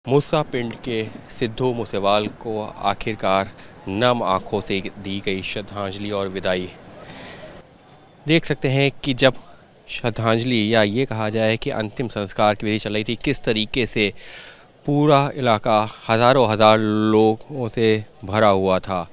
मूसा पिंड के सिद्धू मूसेवाल को आखिरकार नम आंखों से दी गई श्रद्धांजलि और विदाई। देख सकते हैं कि जब श्रद्धांजलि या ये कहा जाए कि अंतिम संस्कार की विधि चल रही थी, किस तरीके से पूरा इलाका हजारों हजार लोगों से भरा हुआ था।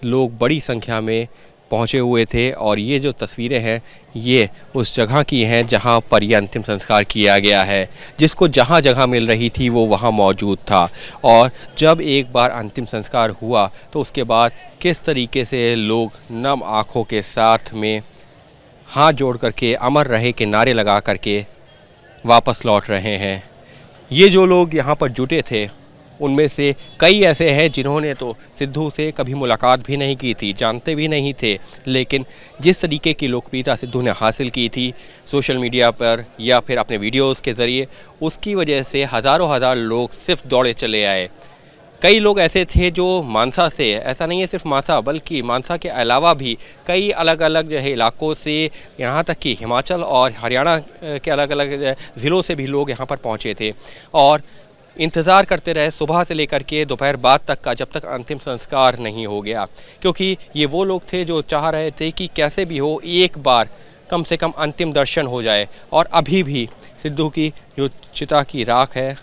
लोग बड़ी संख्या में पहुंचे हुए थे और ये जो तस्वीरें हैं ये उस जगह की हैं जहां पर यह अंतिम संस्कार किया गया है। जिसको जहां जगह मिल रही थी वो वहां मौजूद था। और जब एक बार अंतिम संस्कार हुआ तो उसके बाद किस तरीके से लोग नम आंखों के साथ में हाथ जोड़ करके अमर रहे के नारे लगा करके वापस लौट रहे हैं। ये जो लोग यहाँ पर जुटे थे उनमें से कई ऐसे हैं जिन्होंने तो सिद्धू से कभी मुलाकात भी नहीं की थी, जानते भी नहीं थे, लेकिन जिस तरीके की लोकप्रियता सिद्धू ने हासिल की थी सोशल मीडिया पर या फिर अपने वीडियोस के ज़रिए, उसकी वजह से हज़ारों हज़ार लोग सिर्फ दौड़े चले आए। कई लोग ऐसे थे जो मानसा से, ऐसा नहीं है सिर्फ मानसा बल्कि मानसा के अलावा भी कई अलग अलग जो है इलाकों से, यहाँ तक कि हिमाचल और हरियाणा के अलग अलग ज़िलों से भी लोग यहाँ पर पहुँचे थे और इंतज़ार करते रहे सुबह से लेकर के दोपहर बाद तक का, जब तक अंतिम संस्कार नहीं हो गया। क्योंकि ये वो लोग थे जो चाह रहे थे कि कैसे भी हो एक बार कम से कम अंतिम दर्शन हो जाए। और अभी भी सिद्धू की जो चिता की राख है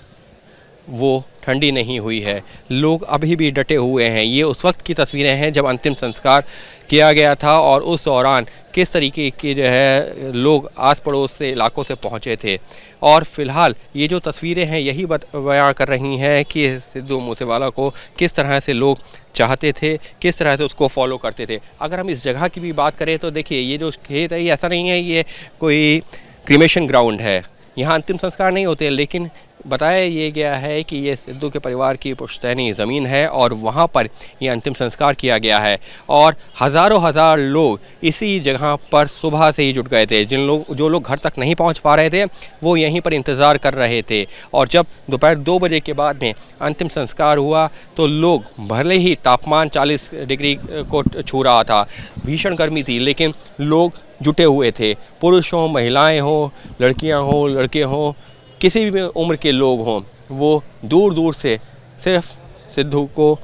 वो ठंडी नहीं हुई है, लोग अभी भी डटे हुए हैं। ये उस वक्त की तस्वीरें हैं जब अंतिम संस्कार किया गया था और उस दौरान किस तरीके के जो है लोग आस पड़ोस से इलाकों से पहुंचे थे। और फिलहाल ये जो तस्वीरें हैं यही बयां कर रही हैं कि सिद्धू मूसेवाला को किस तरह से लोग चाहते थे, किस तरह से उसको फॉलो करते थे। अगर हम इस जगह की भी बात करें तो देखिए ये जो खेत है ये ऐसा नहीं है ये कोई क्रिमेशन ग्राउंड है, यहाँ अंतिम संस्कार नहीं होते, लेकिन बताया ये गया है कि ये सिद्धू के परिवार की पुश्तैनी ज़मीन है और वहाँ पर ये अंतिम संस्कार किया गया है। और हज़ारों हज़ार लोग इसी जगह पर सुबह से ही जुट गए थे। जो लोग घर तक नहीं पहुँच पा रहे थे वो यहीं पर इंतज़ार कर रहे थे। और जब दोपहर 2 बजे के बाद में अंतिम संस्कार हुआ तो लोग, भले ही तापमान 40 डिग्री को छू रहा था, भीषण गर्मी थी, लेकिन लोग जुटे हुए थे। पुरुष हों, महिलाएं हों, लड़कियां हों, लड़के हों, किसी भी उम्र के लोग हों, वो दूर दूर से सिर्फ सिद्धू को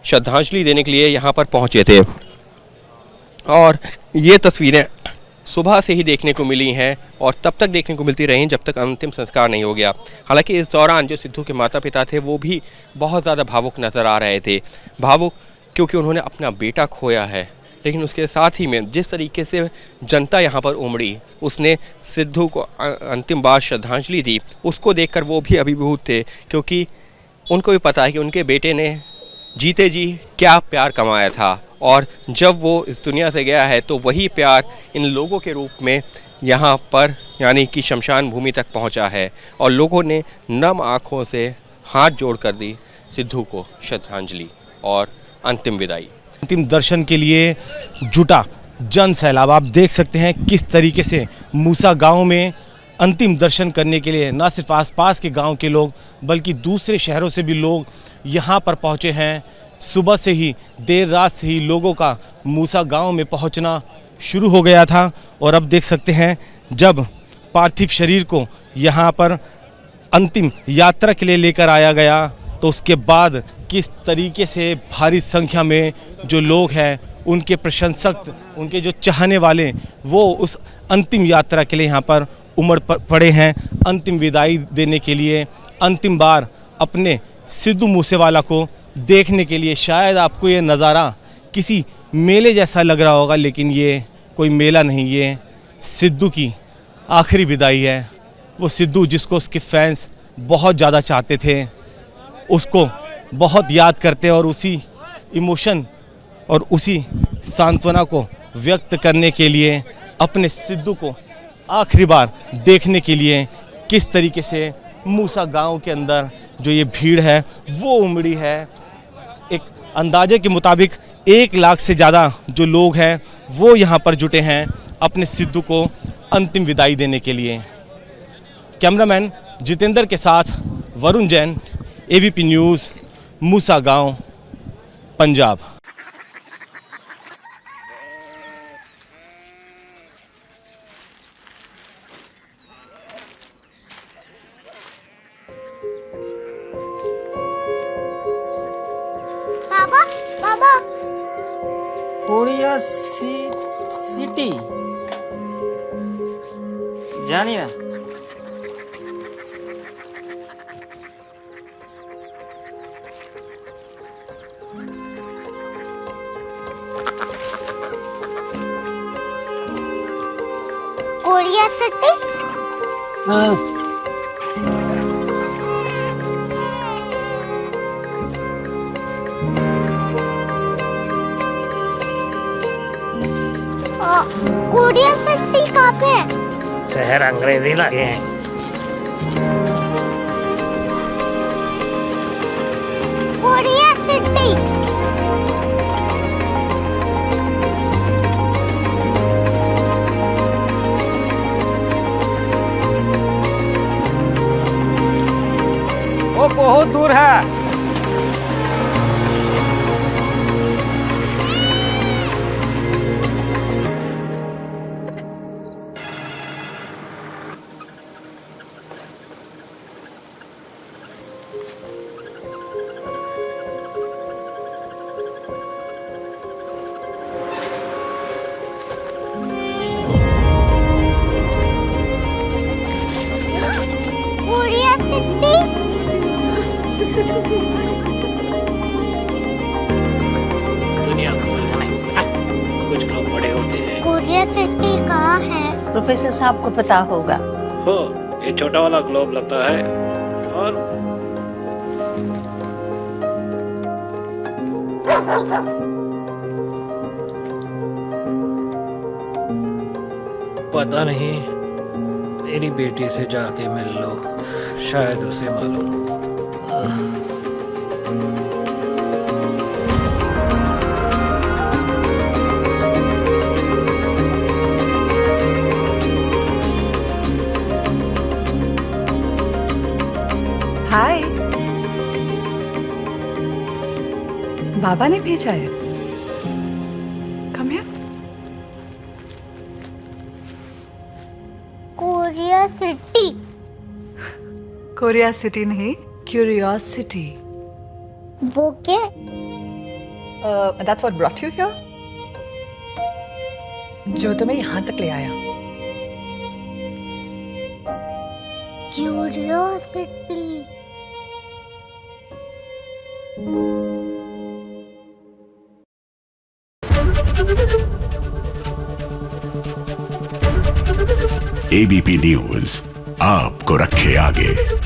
श्रद्धांजलि देने के लिए यहाँ पर पहुँचे थे। और ये तस्वीरें सुबह से ही देखने को मिली हैं और तब तक देखने को मिलती रहीं जब तक अंतिम संस्कार नहीं हो गया। हालांकि इस दौरान जो सिद्धू के माता पिता थे वो भी बहुत ज़्यादा भावुक नज़र आ रहे थे। भावुक क्योंकि उन्होंने अपना बेटा खोया है, लेकिन उसके साथ ही में जिस तरीके से जनता यहाँ पर उमड़ी, उसने सिद्धू को अंतिम बार श्रद्धांजलि दी, उसको देखकर वो भी अभिभूत थे। क्योंकि उनको भी पता है कि उनके बेटे ने जीते जी क्या प्यार कमाया था और जब वो इस दुनिया से गया है तो वही प्यार इन लोगों के रूप में यहाँ पर यानी कि शमशान भूमि तक पहुँचा है। और लोगों ने नम आँखों से हाथ जोड़ कर दी सिद्धू को श्रद्धांजलि और अंतिम विदाई। अंतिम दर्शन के लिए जुटा जन सैलाब आप देख सकते हैं किस तरीके से मूसा गांव में अंतिम दर्शन करने के लिए न सिर्फ आसपास के गांव के लोग बल्कि दूसरे शहरों से भी लोग यहां पर पहुंचे हैं। सुबह से ही, देर रात से ही लोगों का मूसा गांव में पहुंचना शुरू हो गया था। और अब देख सकते हैं जब पार्थिव शरीर को यहां पर अंतिम यात्रा के लिए लेकर आया गया तो उसके बाद किस तरीके से भारी संख्या में जो लोग हैं, उनके प्रशंसक, उनके जो चाहने वाले, वो उस अंतिम यात्रा के लिए यहाँ पर उमड़ पड़े हैं, अंतिम विदाई देने के लिए, अंतिम बार अपने सिद्धू मूसेवाला को देखने के लिए। शायद आपको ये नज़ारा किसी मेले जैसा लग रहा होगा, लेकिन ये कोई मेला नहीं, ये सिद्धू की आखिरी विदाई है। वो सिद्धू जिसको उसके फैंस बहुत ज़्यादा चाहते थे, उसको बहुत याद करते और उसी इमोशन और उसी सांत्वना को व्यक्त करने के लिए, अपने सिद्धू को आखिरी बार देखने के लिए किस तरीके से मूसा गांव के अंदर जो ये भीड़ है वो उमड़ी है। एक अंदाजे के मुताबिक 1 लाख से ज़्यादा जो लोग हैं वो यहाँ पर जुटे हैं अपने सिद्धू को अंतिम विदाई देने के लिए। कैमरामैन जितेंद्र के साथ वरुण जैन, एबीपी न्यूज़, मूसा गांव, पंजाब। पापा पापा। कोरिया सिटी जानी ना। Korea city. कोरिया सिटी कहाँ पे है? शहर अंग्रेजी लगे हैं। Korea city. वो बहुत दूर है। Korea city. दुनिया कुछ लोग बड़े होते हैं। कोरिया सिटी कहाँ है? प्रोफेसर साहब को पता होगा। हो, ये छोटा वाला ग्लोब लगता है और पता नहीं, मेरी बेटी से जाके मिल लो, शायद उसे मालूम हो। हाय, बाबा ने भेजा है। Come here. Korea city. Korea city नहीं, क्यूरियोसिटी। वो क्या? That's what brought you here? जो तुम्हें यहाँ तक ले आया। क्यूरियोसिटी। एबीपी न्यूज आपको रखे आगे।